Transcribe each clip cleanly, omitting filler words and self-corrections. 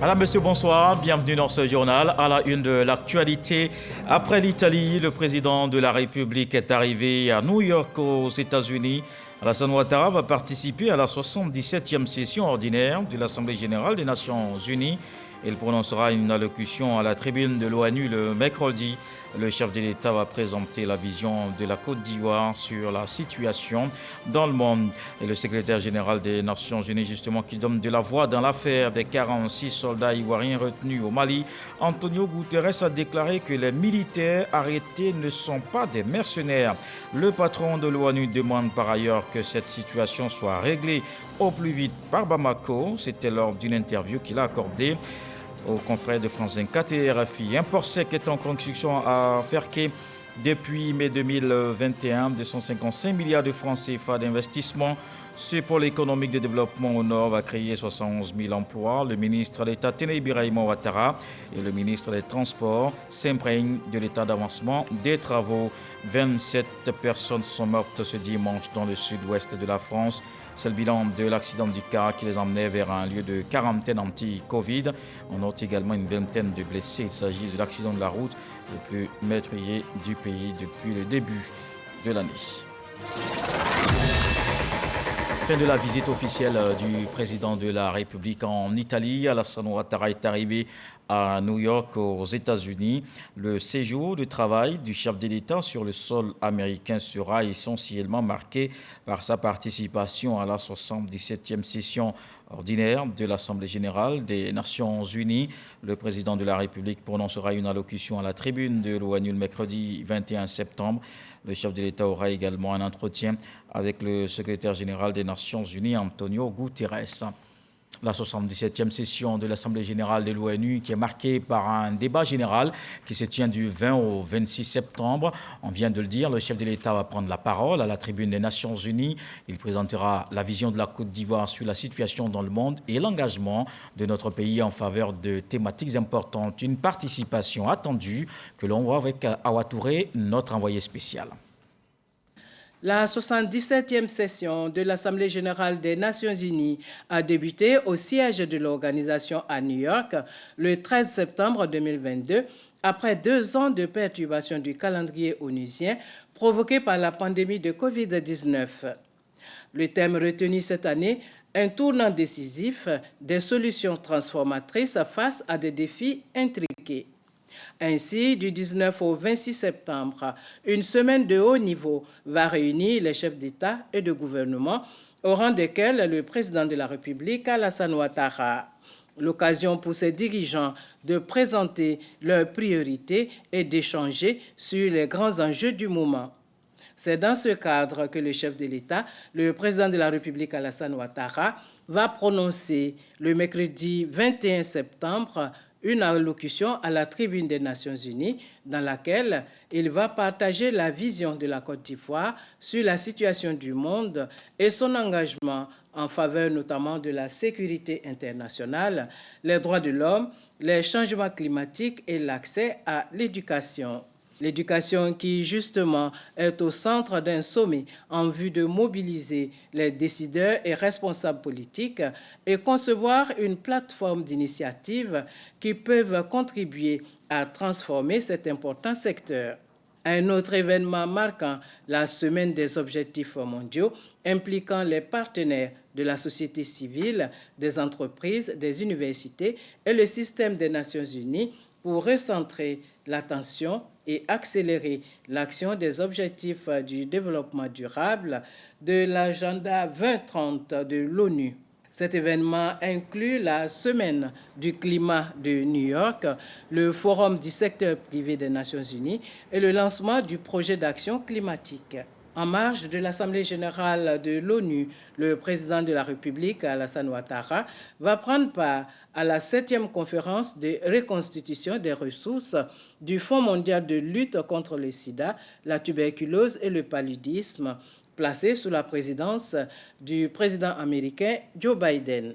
Madame, Monsieur, bonsoir. Bienvenue dans ce journal. À la une de l'actualité, après l'Italie, le président de la République est arrivé à New York aux États-Unis. Alassane Ouattara va participer à la 77e session ordinaire de l'Assemblée générale des Nations unies. Il prononcera une allocution à la tribune de l'ONU le mercredi. Le chef de l'État va présenter la vision de la Côte d'Ivoire sur la situation dans le monde. Et le secrétaire général des Nations unies, justement, qui donne de la voix dans l'affaire des 46 soldats ivoiriens retenus au Mali, Antonio Guterres a déclaré que les militaires arrêtés ne sont pas des mercenaires. Le patron de l'ONU demande par ailleurs que cette situation soit réglée au plus vite par Bamako. C'était lors d'une interview qu'il a accordée aux confrères de France 24 et RFI. Un port sec est en construction à Ferké depuis mai 2021. 255 milliards de francs CFA d'investissement. Ce pôle économique de développement au nord va créer 71 000 emplois. Le ministre d'État Téné Birahima Ouattara et le ministre des Transports s'imprègnent de l'état d'avancement des travaux. 27 personnes sont mortes ce dimanche dans le sud-ouest de la France. C'est le bilan de l'accident du car qui les emmenait vers un lieu de quarantaine anti-Covid. On note également une vingtaine de blessés. Il s'agit de l'accident de la route le plus meurtrier du pays depuis le début de l'année. Fin de la visite officielle du président de la République en Italie. Alassane Ouattara est arrivé à New York aux États-Unis. Le séjour de travail du chef de l'État sur le sol américain sera essentiellement marqué par sa participation à la 77e session ordinaire de l'Assemblée générale des Nations unies. Le président de la République prononcera une allocution à la tribune de l'ONU le mercredi 21 septembre. Le chef de l'État aura également un entretien avec le secrétaire général des Nations unies, Antonio Guterres. La 77e session de l'Assemblée générale de l'ONU qui est marquée par un débat général qui se tient du 20 au 26 septembre. On vient de le dire, le chef de l'État va prendre la parole à la tribune des Nations unies. Il présentera la vision de la Côte d'Ivoire sur la situation dans le monde et l'engagement de notre pays en faveur de thématiques importantes. Une participation attendue que l'on voit avec Awa Touré, notre envoyé spécial. La 77e session de l'Assemblée générale des Nations unies a débuté au siège de l'organisation à New York le 13 septembre 2022, après 2 ans de perturbation du calendrier onusien provoqué par la pandémie de Covid-19. Le thème retenu cette année, un tournant décisif, des solutions transformatrices face à des défis intriqués. Ainsi, du 19 au 26 septembre, une semaine de haut niveau va réunir les chefs d'État et de gouvernement, au rang desquels le président de la République, Alassane Ouattara. L'occasion pour ses dirigeants de présenter leurs priorités et d'échanger sur les grands enjeux du moment. C'est dans ce cadre que le chef de l'État, le président de la République, Alassane Ouattara, va prononcer le mercredi 21 septembre une allocution à la tribune des Nations unies dans laquelle il va partager la vision de la Côte d'Ivoire sur la situation du monde et son engagement en faveur notamment de la sécurité internationale, les droits de l'homme, les changements climatiques et l'accès à l'éducation. L'éducation qui, justement, est au centre d'un sommet en vue de mobiliser les décideurs et responsables politiques et concevoir une plateforme d'initiatives qui peuvent contribuer à transformer cet important secteur. Un autre événement marquant la Semaine des objectifs mondiaux impliquant les partenaires de la société civile, des entreprises, des universités et le système des Nations unies pour recentrer l'attention et accélérer l'action des objectifs du développement durable de l'agenda 2030 de l'ONU. Cet événement inclut la Semaine du climat de New York, le Forum du secteur privé des Nations unies et le lancement du projet d'action climatique. En marge de l'Assemblée générale de l'ONU, le président de la République, Alassane Ouattara, va prendre part à la 7e conférence de reconstitution des ressources du Fonds mondial de lutte contre le sida, la tuberculose et le paludisme, placé sous la présidence du président américain Joe Biden.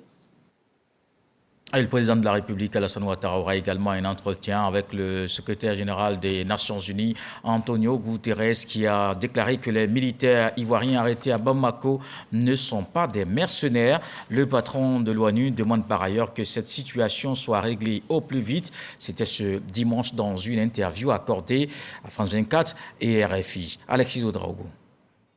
Et le président de la République, Alassane Ouattara, aura également un entretien avec le secrétaire général des Nations Unies, Antonio Guterres, qui a déclaré que les militaires ivoiriens arrêtés à Bamako ne sont pas des mercenaires. Le patron de l'ONU demande par ailleurs que cette situation soit réglée au plus vite. C'était ce dimanche dans une interview accordée à France 24 et RFI. Alexis Ouedraogo.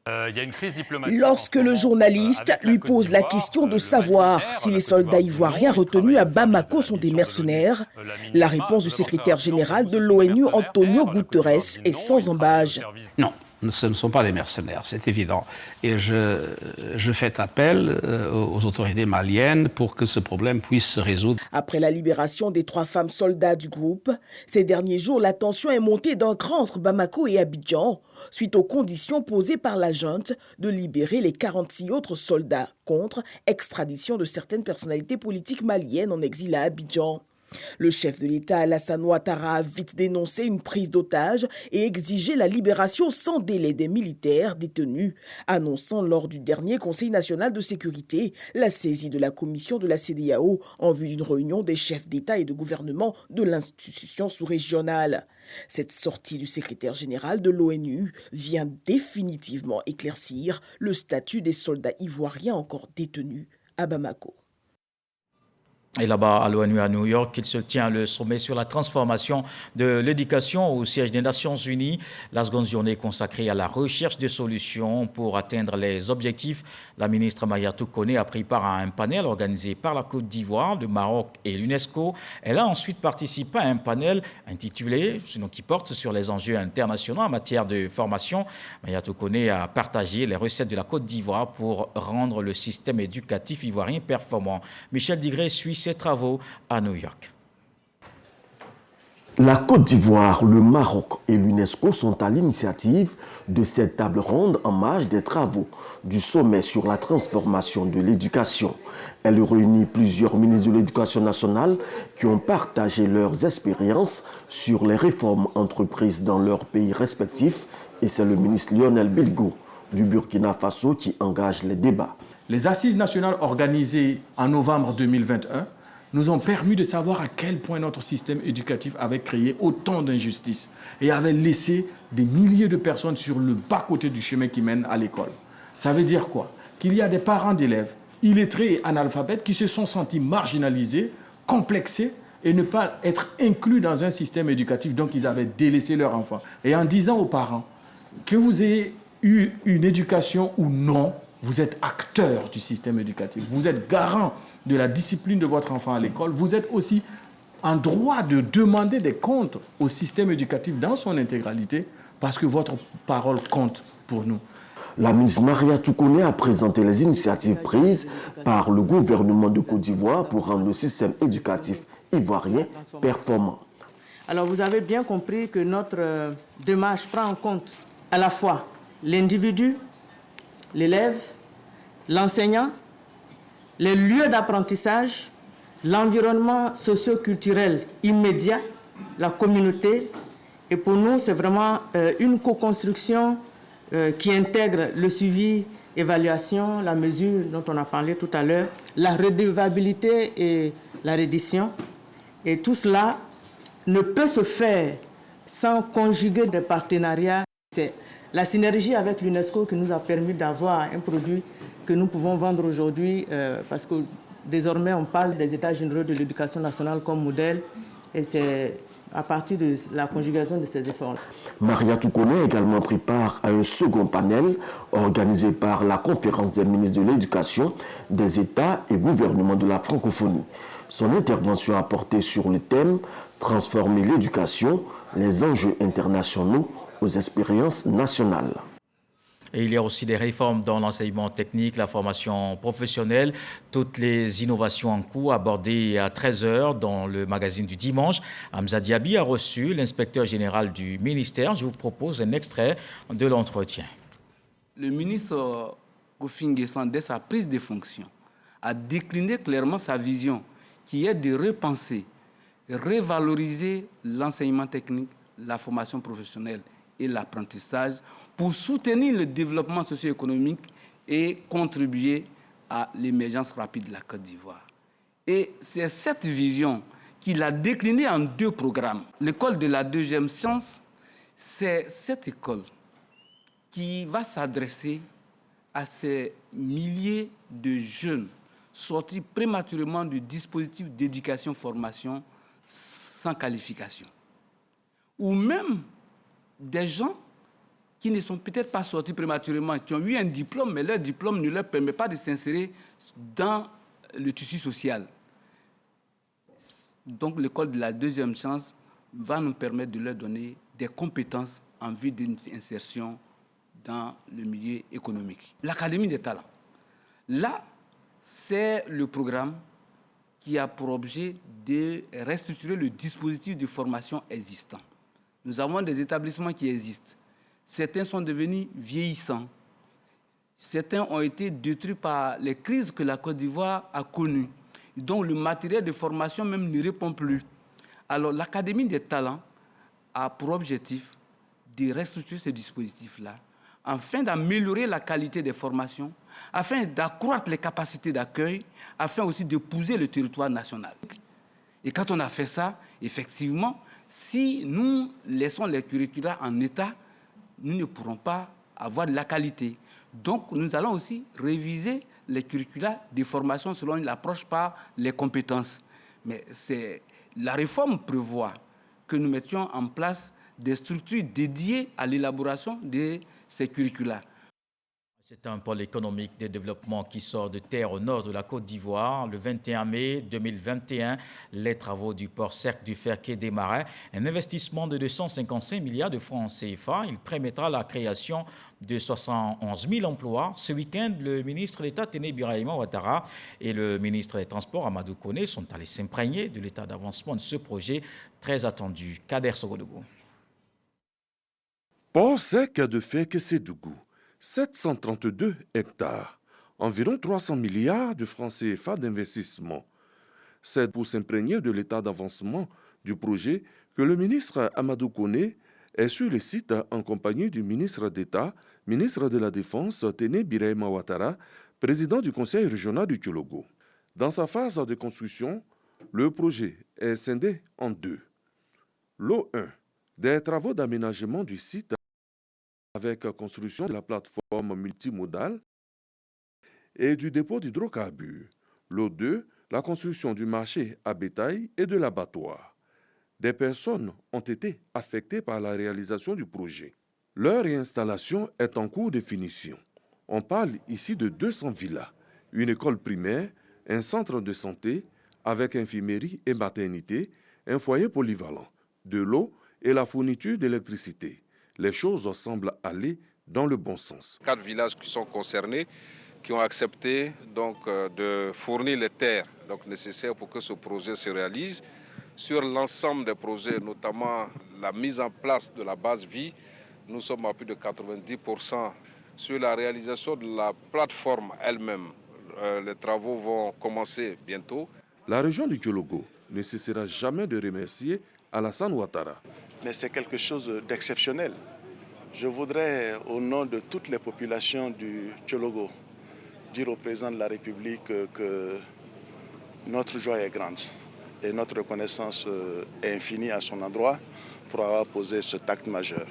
Il y a une crise diplomatique. Lorsque le journaliste lui pose la question de savoir si les soldats ivoiriens retenus à Bamako sont des mercenaires, la réponse du secrétaire général de l'ONU, Antonio Guterres, est sans embâche. Non, ce ne sont pas des mercenaires, c'est évident. Et je fais appel aux autorités maliennes pour que ce problème puisse se résoudre. Après la libération des 3 femmes soldats du groupe, ces derniers jours, la tension est montée d'un cran entre Bamako et Abidjan, suite aux conditions posées par la junte de libérer les 46 autres soldats contre extradition de certaines personnalités politiques maliennes en exil à Abidjan. Le chef de l'État, Alassane Ouattara, a vite dénoncé une prise d'otages et exigé la libération sans délai des militaires détenus, annonçant lors du dernier Conseil national de sécurité la saisie de la commission de la CEDEAO en vue d'une réunion des chefs d'État et de gouvernement de l'institution sous-régionale. Cette sortie du secrétaire général de l'ONU vient définitivement éclaircir le statut des soldats ivoiriens encore détenus à Bamako. Et là-bas, à l'ONU à New York, il se tient le sommet sur la transformation de l'éducation au siège des Nations Unies. La seconde journée consacrée à la recherche de solutions pour atteindre les objectifs. La ministre Mariatou Koné a pris part à un panel organisé par la Côte d'Ivoire, le Maroc et l'UNESCO. Elle a ensuite participé à un panel intitulé, qui porte sur les enjeux internationaux en matière de formation. Mariatou Koné a partagé les recettes de la Côte d'Ivoire pour rendre le système éducatif ivoirien performant. Michel Digré suit ses travaux à New York. La Côte d'Ivoire, le Maroc et l'UNESCO sont à l'initiative de cette table ronde en marge des travaux du sommet sur la transformation de l'éducation. Elle réunit plusieurs ministres de l'Éducation nationale qui ont partagé leurs expériences sur les réformes entreprises dans leurs pays respectifs, et c'est le ministre Lionel Bilgo du Burkina Faso qui engage les débats. Les assises nationales organisées en novembre 2021 nous ont permis de savoir à quel point notre système éducatif avait créé autant d'injustices et avait laissé des milliers de personnes sur le bas-côté du chemin qui mène à l'école. Ça veut dire quoi? Qu'il y a des parents d'élèves illettrés et analphabètes qui se sont sentis marginalisés, complexés et ne pas être inclus dans un système éducatif, donc ils avaient délaissé leur enfant. Et en disant aux parents que vous ayez eu une éducation ou non, vous êtes acteur du système éducatif, vous êtes garant de la discipline de votre enfant à l'école, vous êtes aussi en droit de demander des comptes au système éducatif dans son intégralité parce que votre parole compte pour nous. La ministre Mariatou Koné a présenté les initiatives prises par le gouvernement de Côte d'Ivoire pour rendre le système éducatif ivoirien performant. Alors vous avez bien compris que notre démarche prend en compte à la fois l'individu, l'élève, l'enseignant, les lieux d'apprentissage, l'environnement socio-culturel immédiat, la communauté. Et pour nous, c'est vraiment une co-construction qui intègre le suivi, évaluation, la mesure dont on a parlé tout à l'heure, la redevabilité et la reddition. Et tout cela ne peut se faire sans conjuguer des partenariats. C'est la synergie avec l'UNESCO qui nous a permis d'avoir un produit que nous pouvons vendre aujourd'hui parce que désormais on parle des États généraux de l'éducation nationale comme modèle et c'est à partir de la conjugaison de ces efforts-là. Mariatou Koné a également pris part à un second panel organisé par la conférence des ministres de l'Éducation des États et gouvernements de la francophonie. Son intervention a porté sur le thème « Transformer l'éducation, les enjeux internationaux aux expériences nationales ». Et il y a aussi des réformes dans l'enseignement technique, la formation professionnelle, toutes les innovations en cours abordées à 13h dans le magazine du dimanche. Hamza Diaby a reçu l'inspecteur général du ministère. Je vous propose un extrait de l'entretien. Le ministre Kofi N'Guessan, dès sa prise de fonction, a décliné clairement sa vision qui est de repenser, revaloriser l'enseignement technique, la formation professionnelle et l'apprentissage pour soutenir le développement socio-économique et contribuer à l'émergence rapide de la Côte d'Ivoire. Et c'est cette vision qu'il a déclinée en 2 programmes. L'école de la deuxième science, c'est cette école qui va s'adresser à ces milliers de jeunes sortis prématurément du dispositif d'éducation-formation sans qualification. Ou même des gens qui ne sont peut-être pas sortis prématurément, qui ont eu un diplôme, mais leur diplôme ne leur permet pas de s'insérer dans le tissu social. Donc l'école de la deuxième chance va nous permettre de leur donner des compétences en vue d'une insertion dans le milieu économique. L'Académie des talents. Là, c'est le programme qui a pour objet de restructurer le dispositif de formation existant. Nous avons des établissements qui existent. Certains sont devenus vieillissants. Certains ont été détruits par les crises que la Côte d'Ivoire a connues. Donc le matériel de formation même ne répond plus. Alors l'Académie des talents a pour objectif de restructurer ce dispositif-là afin d'améliorer la qualité des formations, afin d'accroître les capacités d'accueil, afin aussi d'épouser le territoire national. Et quand on a fait ça, effectivement, si nous laissons les curricula en état, nous ne pourrons pas avoir de la qualité. Donc, nous allons aussi réviser les curricula des formations selon l'approche par les compétences. Mais la réforme prévoit que nous mettions en place des structures dédiées à l'élaboration de ces curricula. C'est un pôle économique de développement qui sort de terre au nord de la Côte d'Ivoire. Le 21 mai 2021, les travaux du port Cercle du Ferquet démarraient. Un investissement de 255 milliards de francs CFA. Il permettra la création de 71 000 emplois. Ce week-end, le ministre d'État Téné Birahima Ouattara et le ministre des Transports Amadou Koné sont allés s'imprégner de l'état d'avancement de ce projet très attendu. Kader Sogodougou. Port Sec de Ferquet-Sédougou. 732 hectares, environ 300 milliards de francs CFA d'investissement. C'est pour s'imprégner de l'état d'avancement du projet que le ministre Amadou Koné est sur le site en compagnie du ministre d'État, ministre de la Défense Téné Birahima Ouattara, président du conseil régional du Tchologo. Dans sa phase de construction, le projet est scindé en 2. Lot 1, des travaux d'aménagement du site avec construction de la plateforme multimodale et du dépôt d'hydrocarbures. Lot 2, la construction du marché à bétail et de l'abattoir. Des personnes ont été affectées par la réalisation du projet. Leur réinstallation est en cours de finition. On parle ici de 200 villas, une école primaire, un centre de santé avec infirmerie et maternité, un foyer polyvalent, de l'eau et la fourniture d'électricité. Les choses semblent aller dans le bon sens. 4 villages qui sont concernés, qui ont accepté donc, de fournir les terres nécessaires pour que ce projet se réalise. Sur l'ensemble des projets, notamment la mise en place de la base vie, nous sommes à plus de 90%. Sur la réalisation de la plateforme elle-même, les travaux vont commencer bientôt. La région du Tchologo ne cessera jamais de remercier Alassane Ouattara. Mais c'est quelque chose d'exceptionnel. Je voudrais, au nom de toutes les populations du Tchologo, dire au président de la République que notre joie est grande et notre reconnaissance est infinie à son endroit pour avoir posé cet acte majeur.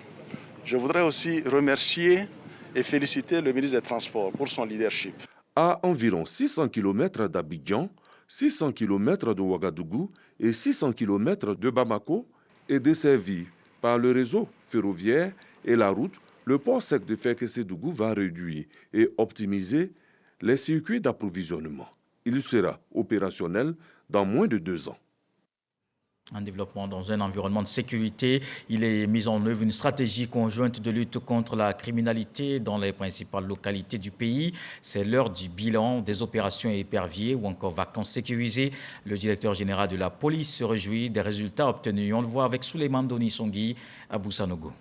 Je voudrais aussi remercier et féliciter le ministre des Transports pour son leadership. À environ 600 km d'Abidjan, 600 km de Ouagadougou et 600 km de Bamako est desservi par le réseau ferroviaire et la route. Le port sec de Ferquet-Sédougou va réduire et optimiser les circuits d'approvisionnement. Il sera opérationnel dans moins de 2 ans. Un développement dans un environnement de sécurité. Il est mis en œuvre une stratégie conjointe de lutte contre la criminalité dans les principales localités du pays. C'est l'heure du bilan des opérations éperviers ou encore vacances sécurisées. Le directeur général de la police se réjouit des résultats obtenus. On le voit avec Souleymane Doni-Songui à Boussanogo.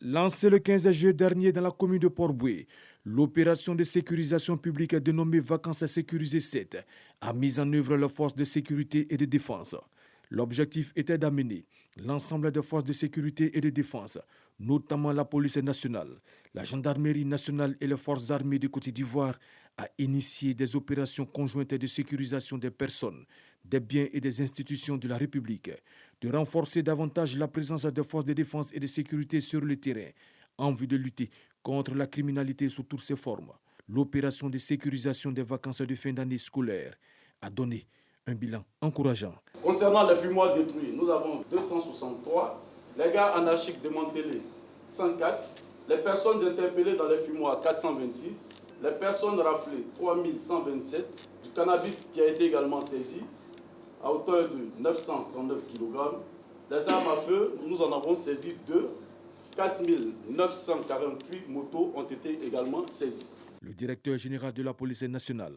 Lancée le 15 juillet dernier dans la commune de Port-Boué, l'opération de sécurisation publique dénommée Vacances sécurisées 7 a mis en œuvre les forces de sécurité et de défense. L'objectif était d'amener l'ensemble des forces de sécurité et de défense, notamment la police nationale, la gendarmerie nationale et les forces armées de Côte d'Ivoire, a initié des opérations conjointes de sécurisation des personnes, des biens et des institutions de la République, de renforcer davantage la présence des forces de défense et de sécurité sur le terrain en vue de lutter contre la criminalité sous toutes ses formes. L'opération de sécurisation des vacances de fin d'année scolaire a donné un bilan encourageant. Concernant les fumoirs détruits, nous avons 263, les gars anarchiques démantelés 104, les personnes interpellées dans les fumoirs 426, les personnes raflées 3127, du cannabis qui a été également saisi à hauteur de 939 kg. Les armes à feu, nous en avons saisi 2. 4948 motos ont été également saisies. Le directeur général de la police nationale,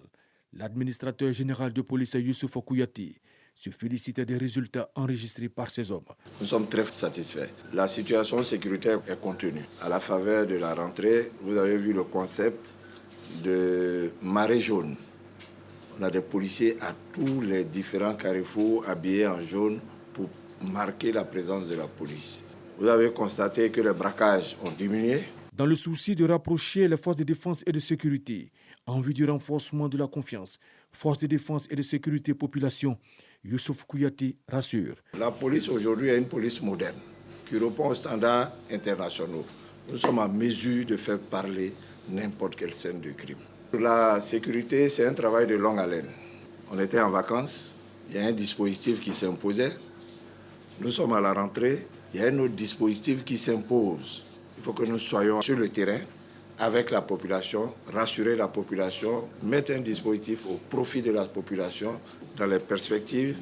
l'administrateur général de police Youssouf Kouyati, se félicite des résultats enregistrés par ces hommes. Nous sommes très satisfaits. La situation sécuritaire est contenue. À la faveur de la rentrée, vous avez vu le concept de marée jaune. On a des policiers à tous les différents carrefours habillés en jaune pour marquer la présence de la police. Vous avez constaté que les braquages ont diminué. Dans le souci de rapprocher les forces de défense et de sécurité, en vue du renforcement de la confiance, forces de défense et de sécurité population, Youssouf Kouyati rassure. La police aujourd'hui est une police moderne qui répond aux standards internationaux. Nous sommes en mesure de faire parler n'importe quelle scène de crime. La sécurité, c'est un travail de longue haleine. On était en vacances, il y a un dispositif qui s'imposait. Nous sommes à la rentrée. Il y a un autre dispositif qui s'impose. Il faut que nous soyons sur le terrain avec la population, rassurer la population, mettre un dispositif au profit de la population. Dans les perspectives,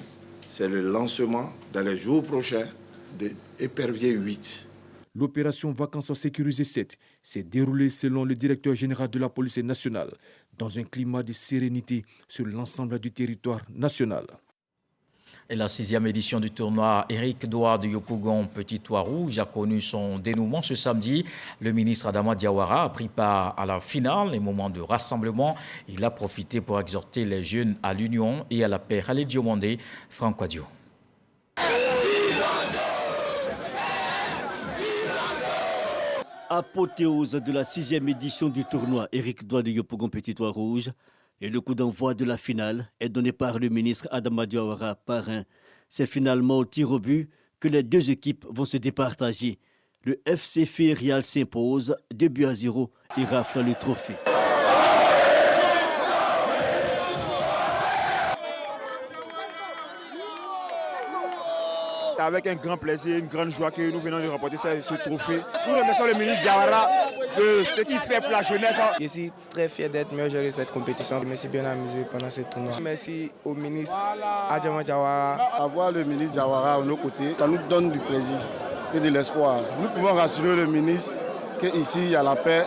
c'est le lancement dans les jours prochains de Épervier 8. L'opération Vacances sécurisées 7 s'est déroulée selon le directeur général de la police nationale dans un climat de sérénité sur l'ensemble du territoire national. Et la 6e édition du tournoi Éric Doa de Yopougon Petit Toit Rouge a connu son dénouement ce samedi. Le ministre Adama Diawara a pris part à la finale, les moments de rassemblement. Il a profité pour exhorter les jeunes à l'union et à la paix. Khaled Diomandé, Franck Wadio. Apothéose de la 6e édition du tournoi Éric Doa de Yopougon Petit Toit Rouge. Et le coup d'envoi de la finale est donné par le ministre Adama Diawara, parrain. C'est finalement au tir au but que les deux équipes vont se départager. Le FC Férial s'impose 2-0 et rafle le trophée. Avec un grand plaisir, une grande joie que nous venons de remporter ce trophée. Nous remercions le ministre Diawara de ce qu'il fait pour la jeunesse. Je suis très fier d'être meilleur joueur de cette compétition. Je me suis bien amusé pendant ce tournoi. Merci au ministre Adama Diawara. Avoir le ministre Diawara à nos côtés, ça nous donne du plaisir et de l'espoir. Nous pouvons rassurer le ministre qu'ici il y a la paix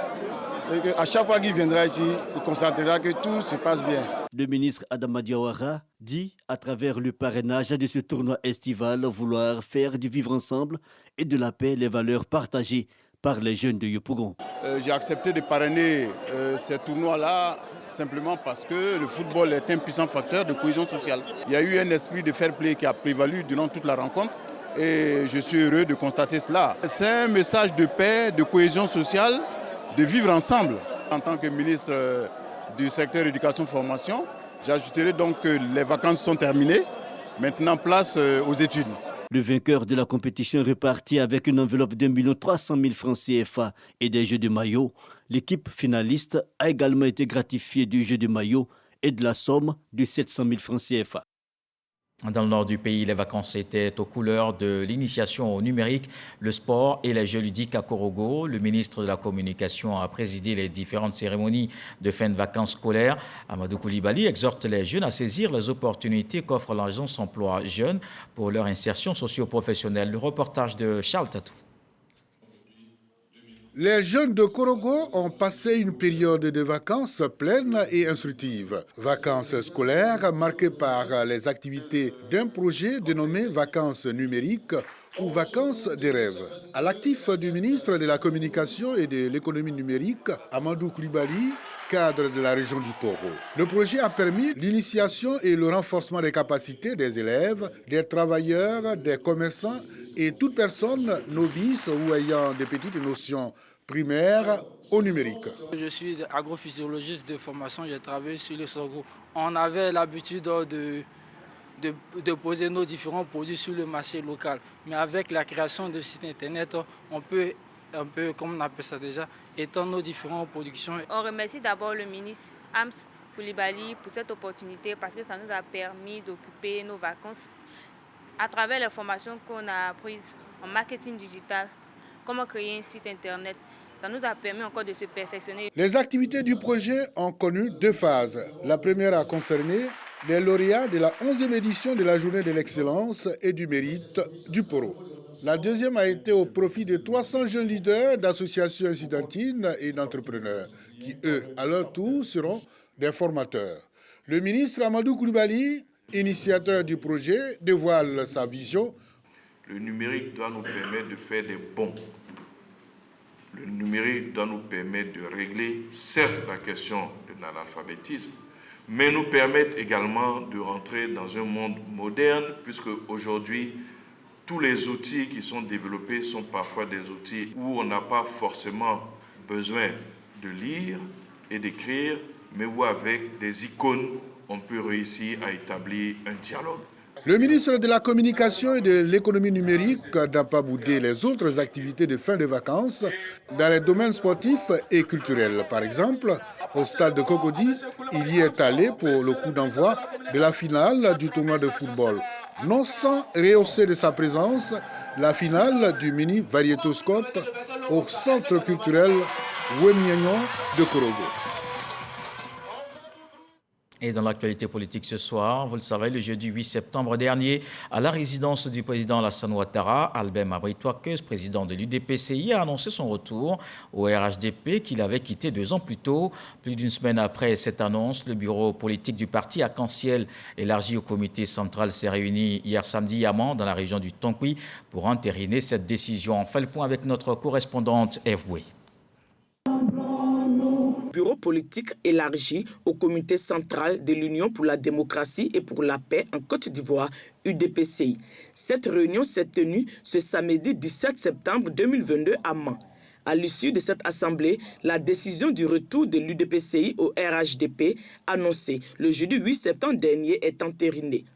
et qu'à chaque fois qu'il viendra ici, il constatera que tout se passe bien. Le ministre Adama Diawara dit, à travers le parrainage de ce tournoi estival, vouloir faire du vivre ensemble et de la paix les valeurs partagées par les jeunes de Yopougon. J'ai accepté de parrainer ce tournoi-là simplement parce que le football est un puissant facteur de cohésion sociale. Il y a eu un esprit de fair play qui a prévalu durant toute la rencontre et je suis heureux de constater cela. C'est un message de paix, de cohésion sociale, de vivre ensemble. En tant que ministre du secteur éducation-formation, j'ajouterai donc que les vacances sont terminées. Maintenant, place aux études. Le vainqueur de la compétition repartit avec une enveloppe d'1 300 000 francs CFA et des jeux de maillot. L'équipe finaliste a également été gratifiée du jeu de maillot et de la somme de 700 000 francs CFA. Dans le nord du pays, les vacances étaient aux couleurs de l'initiation au numérique, le sport et les jeux ludiques à Korogo. Le ministre de la Communication a présidé les différentes cérémonies de fin de vacances scolaires. Amadou Koulibaly exhorte les jeunes à saisir les opportunités qu'offre l'agence emploi jeunes pour leur insertion socio-professionnelle. Le reportage de Charles Tatou. Les jeunes de Korogo ont passé une période de vacances pleine et instructive. Vacances scolaires marquées par les activités d'un projet dénommé Vacances numériques ou Vacances des rêves. À l'actif du ministre de la Communication et de l'économie numérique, Amadou Koulibaly, cadre de la région du Poro. Le projet a permis l'initiation et le renforcement des capacités des élèves, des travailleurs, des commerçants et toute personne novice ou ayant des petites notions primaire au numérique. Je suis agrophysiologiste de formation, j'ai travaillé sur le sorgho. On avait l'habitude de poser nos différents produits sur le marché local. Mais avec la création de sites internet, on peut un peu, comme on appelle ça déjà, étendre nos différentes productions. On remercie d'abord le ministre Ams Koulibaly pour cette opportunité parce que ça nous a permis d'occuper nos vacances à travers les formations qu'on a apprises en marketing digital, comment créer un site internet. Ça nous a permis encore de se perfectionner. Les activités du projet ont connu 2 phases. La première a concerné les lauréats de la 11e édition de la Journée de l'excellence et du mérite du Poro. La deuxième a été au profit de 300 jeunes leaders d'associations incidentines et d'entrepreneurs qui, eux, à leur tour, seront des formateurs. Le ministre Amadou Koulibaly, initiateur du projet, dévoile sa vision. Le numérique doit nous permettre de faire des bons. Le numérique doit nous permettre de régler, certes, la question de l'analphabétisme, mais nous permettre également de rentrer dans un monde moderne, puisque aujourd'hui, tous les outils qui sont développés sont parfois des outils où on n'a pas forcément besoin de lire et d'écrire, mais où avec des icônes, on peut réussir à établir un dialogue. Le ministre de la Communication et de l'économie numérique n'a pas boudé les autres activités de fin de vacances dans les domaines sportifs et culturels. Par exemple, au stade de Cocody, il y est allé pour le coup d'envoi de la finale du tournoi de football. Non sans rehausser de sa présence la finale du mini-variétoscope au centre culturel Wemiagnon de Korogo. Et dans l'actualité politique ce soir, vous le savez, le jeudi 8 septembre dernier, à la résidence du président Alassane Ouattara, Albert Mabry-Touaqueuse, président de l'UDPCI, a annoncé son retour au RHDP qu'il avait quitté 2 ans plus tôt. Plus d'une semaine après cette annonce, le bureau politique du parti Arc-en-Ciel, élargi au comité central, s'est réuni hier samedi à Mans, dans la région du Tonkoui, pour entériner cette décision. On fait le point avec notre correspondante Eve Boué. Bureau politique élargi au comité central de l'Union pour la démocratie et pour la paix en Côte d'Ivoire, UDPCI. Cette réunion s'est tenue ce samedi 17 septembre 2022 à Mans. À l'issue de cette assemblée, la décision du retour de l'UDPCI au RHDP, annoncée le jeudi 8 septembre dernier, est entérinée.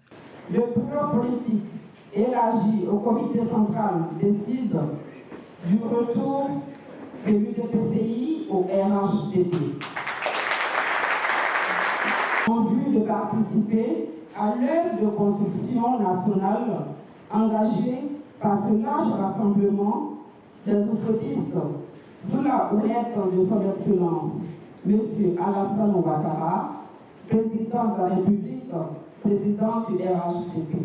Le bureau politique élargi au comité central décide du retour de l'UDPCI au RHDP, en vue de participer à l'œuvre de construction nationale engagée par ce large rassemblement des oufoutistes sous la houlette de son Excellence, M. Alassane Ouattara, président de la République, président du RHDP.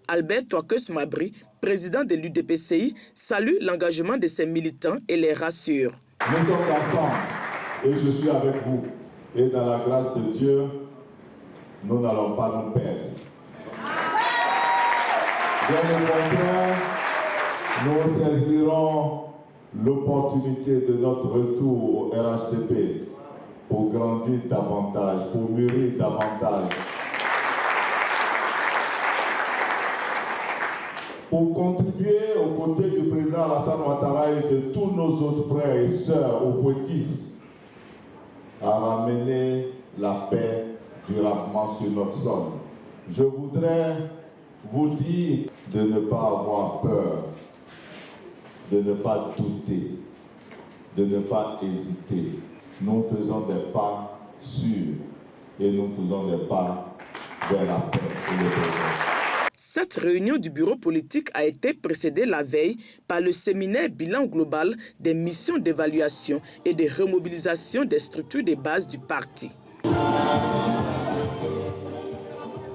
Albert Touaqueuse Mabry, président de l'UDPCI, salue l'engagement de ses militants et les rassure. Nous sommes ensemble et je suis avec vous. Et dans la grâce de Dieu, nous n'allons pas nous perdre. Bien au contraire, nous saisirons l'opportunité de notre retour au RHDP pour grandir davantage, pour mûrir davantage. Pour contribuer aux côtés du président Alassane Ouattara et de tous nos autres frères et sœurs au poétisme à ramener la paix durablement sur notre sol. Je voudrais vous dire de ne pas avoir peur, de ne pas douter, de ne pas hésiter. Nous faisons des pas sûrs et nous faisons des pas vers la paix et le progrès. Cette réunion du bureau politique a été précédée la veille par le séminaire bilan global des missions d'évaluation et de remobilisation des structures de base du parti.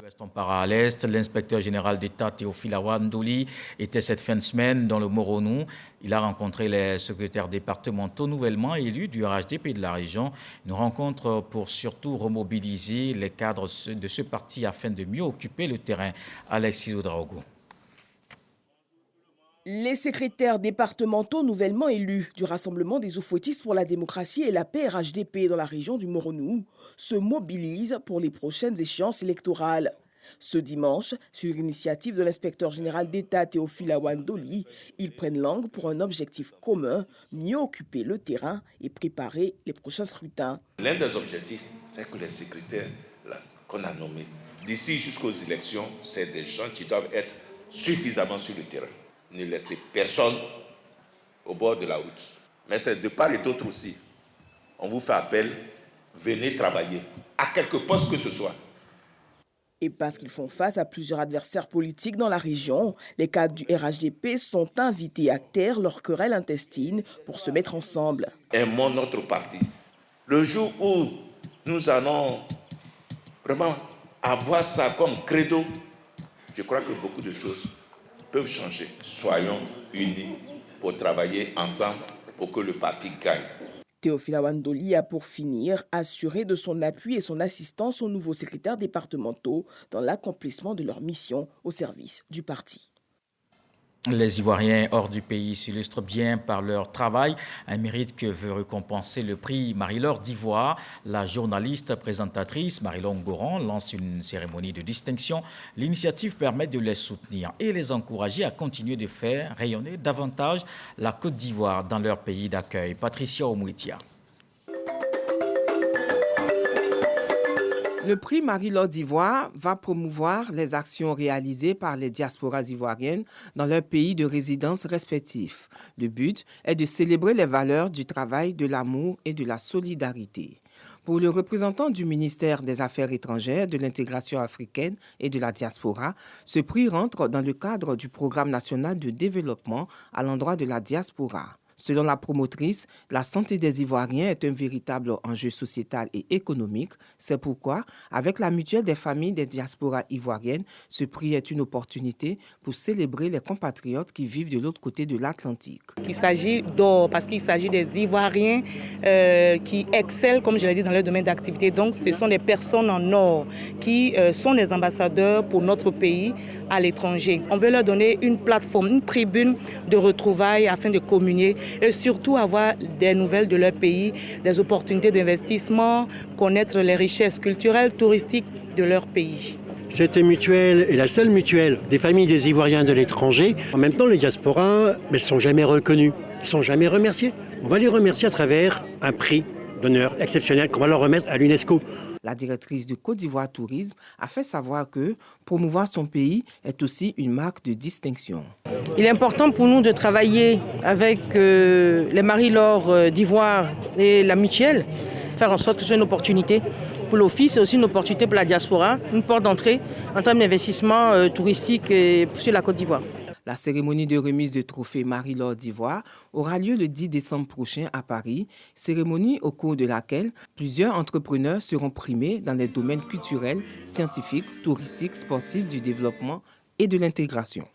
Restons par l'Est, l'inspecteur général d'État Théophile Awandouli était cette fin de semaine dans le Moronou. Il a rencontré les secrétaires départementaux nouvellement élus du RHDP de la région. Une rencontre pour surtout remobiliser les cadres de ce parti afin de mieux occuper le terrain. Alexis Oudraogo. Les secrétaires départementaux nouvellement élus du Rassemblement des oufoutistes pour la démocratie et la paix RHDP dans la région du Moronou se mobilisent pour les prochaines échéances électorales. Ce dimanche, sur l'initiative de l'inspecteur général d'État Théophile Awandoli, ils prennent langue pour un objectif commun, mieux occuper le terrain et préparer les prochains scrutins. L'un des objectifs, c'est que les secrétaires qu'on a nommés, d'ici jusqu'aux élections, c'est des gens qui doivent être suffisamment sur le terrain. Ne laissez personne au bord de la route. Mais c'est de part et d'autre aussi. On vous fait appel, venez travailler, à quelque poste que ce soit. Et parce qu'ils font face à plusieurs adversaires politiques dans la région, les cadres du RHDP sont invités à taire leur querelle intestine pour se mettre ensemble. Aimons notre parti. Le jour où nous allons vraiment avoir ça comme credo, je crois que beaucoup de choses peuvent changer. Soyons unis pour travailler ensemble pour que le parti gagne. Théophile Awandoli a pour finir assuré de son appui et son assistance aux nouveaux secrétaires départementaux dans l'accomplissement de leur mission au service du parti. Les Ivoiriens hors du pays s'illustrent bien par leur travail, un mérite que veut récompenser le prix Marie-Laure d'Ivoire. La journaliste présentatrice Marie-Laure Goran lance une cérémonie de distinction. L'initiative permet de les soutenir et les encourager à continuer de faire rayonner davantage la Côte d'Ivoire dans leur pays d'accueil. Patricia Omouitia. Le prix Marie-Laure d'Ivoire va promouvoir les actions réalisées par les diasporas ivoiriennes dans leurs pays de résidence respectifs. Le but est de célébrer les valeurs du travail, de l'amour et de la solidarité. Pour le représentant du ministère des Affaires étrangères, de l'intégration africaine et de la diaspora, ce prix rentre dans le cadre du programme national de développement à l'endroit de la diaspora. Selon la promotrice, la santé des Ivoiriens est un véritable enjeu sociétal et économique. C'est pourquoi, avec la mutuelle des familles des diasporas ivoiriennes, ce prix est une opportunité pour célébrer les compatriotes qui vivent de l'autre côté de l'Atlantique. Il s'agit d'or parce qu'il s'agit des Ivoiriens qui excellent, comme je l'ai dit, dans leur domaine d'activité. Donc, ce sont des personnes en or qui sont des ambassadeurs pour notre pays à l'étranger. On veut leur donner une plateforme, une tribune de retrouvailles afin de communier et surtout avoir des nouvelles de leur pays, des opportunités d'investissement, connaître les richesses culturelles, touristiques de leur pays. Cette mutuelle est la seule mutuelle des familles des Ivoiriens de l'étranger. En même temps, les diasporas ne sont jamais reconnus, ils ne sont jamais remerciés. On va les remercier à travers un prix d'honneur exceptionnel qu'on va leur remettre à l'UNESCO. La directrice de Côte d'Ivoire Tourisme a fait savoir que promouvoir son pays est aussi une marque de distinction. Il est important pour nous de travailler avec les Marie-Laure d'Ivoire et la mutuelle, faire en sorte que ce soit une opportunité pour l'Office et aussi une opportunité pour la diaspora, une porte d'entrée en termes d'investissement touristique sur la Côte d'Ivoire. La cérémonie de remise de trophée Marie-Laure d'Ivoire aura lieu le 10 décembre prochain à Paris, cérémonie au cours de laquelle plusieurs entrepreneurs seront primés dans les domaines culturels, scientifiques, touristiques, sportifs, du développement et de l'intégration.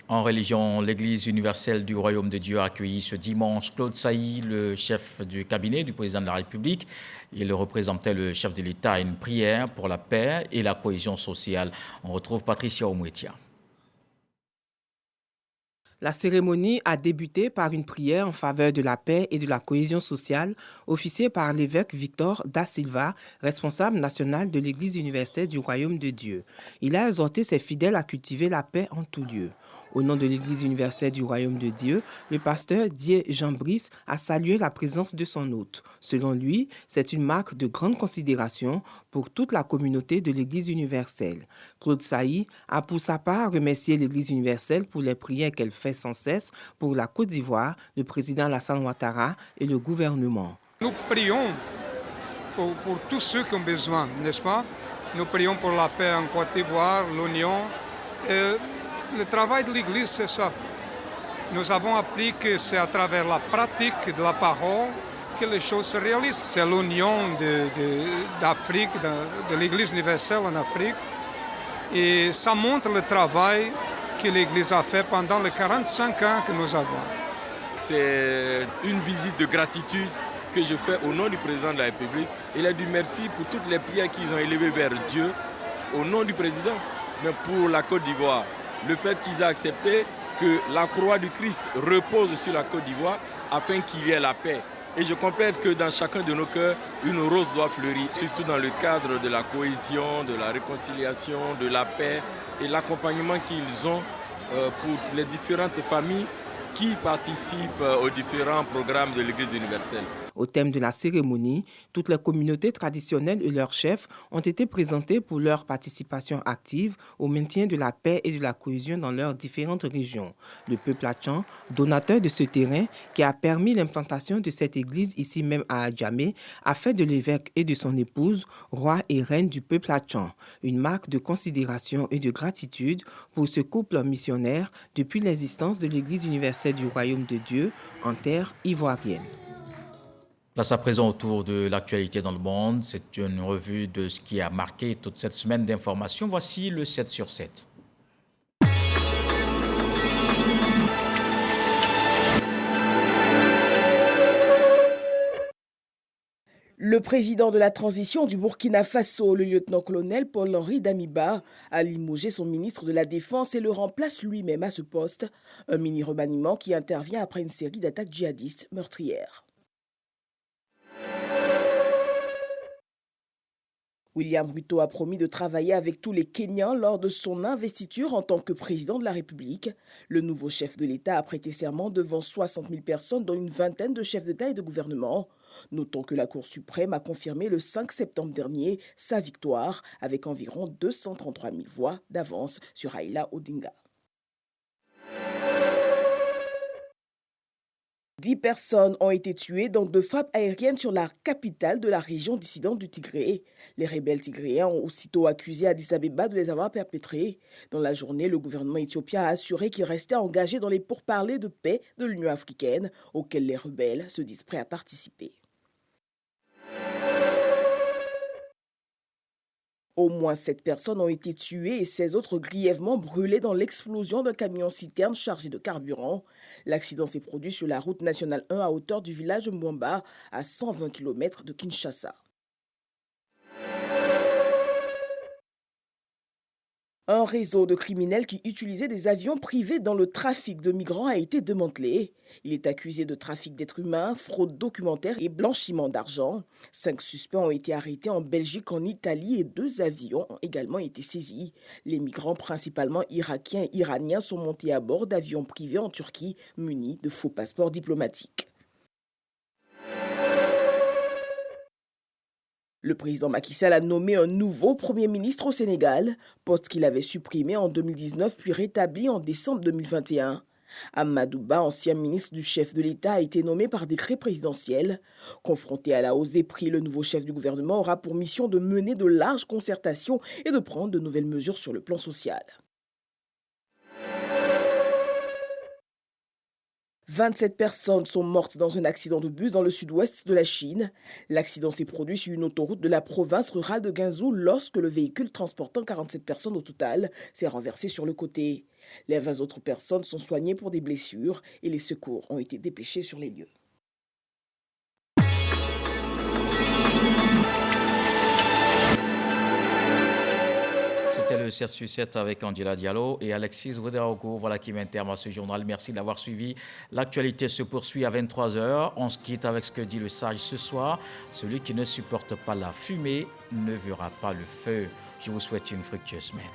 En religion, l'Église universelle du Royaume de Dieu a accueilli ce dimanche Claude Sailly, le chef du cabinet du président de la République. Il représentait le chef de l'État à une prière pour la paix et la cohésion sociale. On retrouve Patricia Omouetia. La cérémonie a débuté par une prière en faveur de la paix et de la cohésion sociale, officiée par l'évêque Victor Da Silva, responsable national de l'Église universelle du Royaume de Dieu. Il a exhorté ses fidèles à cultiver la paix en tout lieu. Au nom de l'Église universelle du Royaume de Dieu, le pasteur Die Jean Brice a salué la présence de son hôte. Selon lui, c'est une marque de grande considération pour toute la communauté de l'Église universelle. Claude Sailly a pour sa part remercié l'Église universelle pour les prières qu'elle fait sans cesse pour la Côte d'Ivoire, le président Alassane Ouattara et le gouvernement. Nous prions pour tous ceux qui ont besoin, n'est-ce pas? Nous prions pour la paix en Côte d'Ivoire, l'union. Le travail de l'Église, c'est ça. Nous avons appris que c'est à travers la pratique de la parole que les choses se réalisent. C'est l'union d'Afrique, de l'Église universelle en Afrique. Et ça montre le travail que l'Église a fait pendant les 45 ans que nous avons. C'est une visite de gratitude que je fais au nom du président de la République. Il a dit merci pour toutes les prières qu'ils ont élevées vers Dieu au nom du président, mais pour la Côte d'Ivoire. Le fait qu'ils aient accepté que la croix du Christ repose sur la Côte d'Ivoire afin qu'il y ait la paix. Et je complète que dans chacun de nos cœurs, une rose doit fleurir, surtout dans le cadre de la cohésion, de la réconciliation, de la paix et l'accompagnement qu'ils ont pour les différentes familles qui participent aux différents programmes de l'Église universelle. Au thème de la cérémonie, toutes les communautés traditionnelles et leurs chefs ont été présentés pour leur participation active au maintien de la paix et de la cohésion dans leurs différentes régions. Le peuple Atchan, donateur de ce terrain qui a permis l'implantation de cette église ici même à Adjamé, a fait de l'évêque et de son épouse roi et reine du peuple Atchan, une marque de considération et de gratitude pour ce couple missionnaire depuis l'existence de l'Église universelle du Royaume de Dieu en terre ivoirienne. Place à présent autour de l'actualité dans le monde. C'est une revue de ce qui a marqué toute cette semaine d'informations. Voici le 7 sur 7. Le président de la transition du Burkina Faso, le lieutenant-colonel Paul-Henri Damiba, a limogé son ministre de la Défense et le remplace lui-même à ce poste. Un mini-remaniement qui intervient après une série d'attaques djihadistes meurtrières. William Ruto a promis de travailler avec tous les Kenyans lors de son investiture en tant que président de la République. Le nouveau chef de l'État a prêté serment devant 60 000 personnes, dont une vingtaine de chefs d'État et de gouvernement. Notons que la Cour suprême a confirmé le 5 septembre dernier sa victoire avec environ 233 000 voix d'avance sur Raila Odinga. 10 personnes ont été tuées dans 2 frappes aériennes sur la capitale de la région dissidente du Tigré. Les rebelles tigréens ont aussitôt accusé Addis Abeba de les avoir perpétrées. Dans la journée, le gouvernement éthiopien a assuré qu'il restait engagé dans les pourparlers de paix de l'Union africaine, auxquels les rebelles se disent prêts à participer. Au moins 7 personnes ont été tuées et 16 autres grièvement brûlées dans l'explosion d'un camion-citerne chargé de carburant. L'accident s'est produit sur la route nationale 1 à hauteur du village de Mwamba, à 120 km de Kinshasa. Un réseau de criminels qui utilisait des avions privés dans le trafic de migrants a été démantelé. Il est accusé de trafic d'êtres humains, fraude documentaire et blanchiment d'argent. 5 suspects ont été arrêtés en Belgique, en Italie et 2 avions ont également été saisis. Les migrants, principalement irakiens et iraniens, sont montés à bord d'avions privés en Turquie munis de faux passeports diplomatiques. Le président Macky Sall a nommé un nouveau Premier ministre au Sénégal, poste qu'il avait supprimé en 2019 puis rétabli en décembre 2021. Amadou Ba, ancien ministre du chef de l'État, a été nommé par décret présidentiel. Confronté à la hausse des prix, le nouveau chef du gouvernement aura pour mission de mener de larges concertations et de prendre de nouvelles mesures sur le plan social. 27 personnes sont mortes dans un accident de bus dans le sud-ouest de la Chine. L'accident s'est produit sur une autoroute de la province rurale de Ganzhou lorsque le véhicule transportant 47 personnes au total s'est renversé sur le côté. Les 20 autres personnes sont soignées pour des blessures et les secours ont été dépêchés sur les lieux. C'était le 7 sur 7 avec Angela Diallo et Alexis Ouedraogo. Voilà qui met un terme à ce journal. Merci d'avoir suivi. L'actualité se poursuit à 23h. On se quitte avec ce que dit le sage ce soir. Celui qui ne supporte pas la fumée ne verra pas le feu. Je vous souhaite une fructueuse semaine.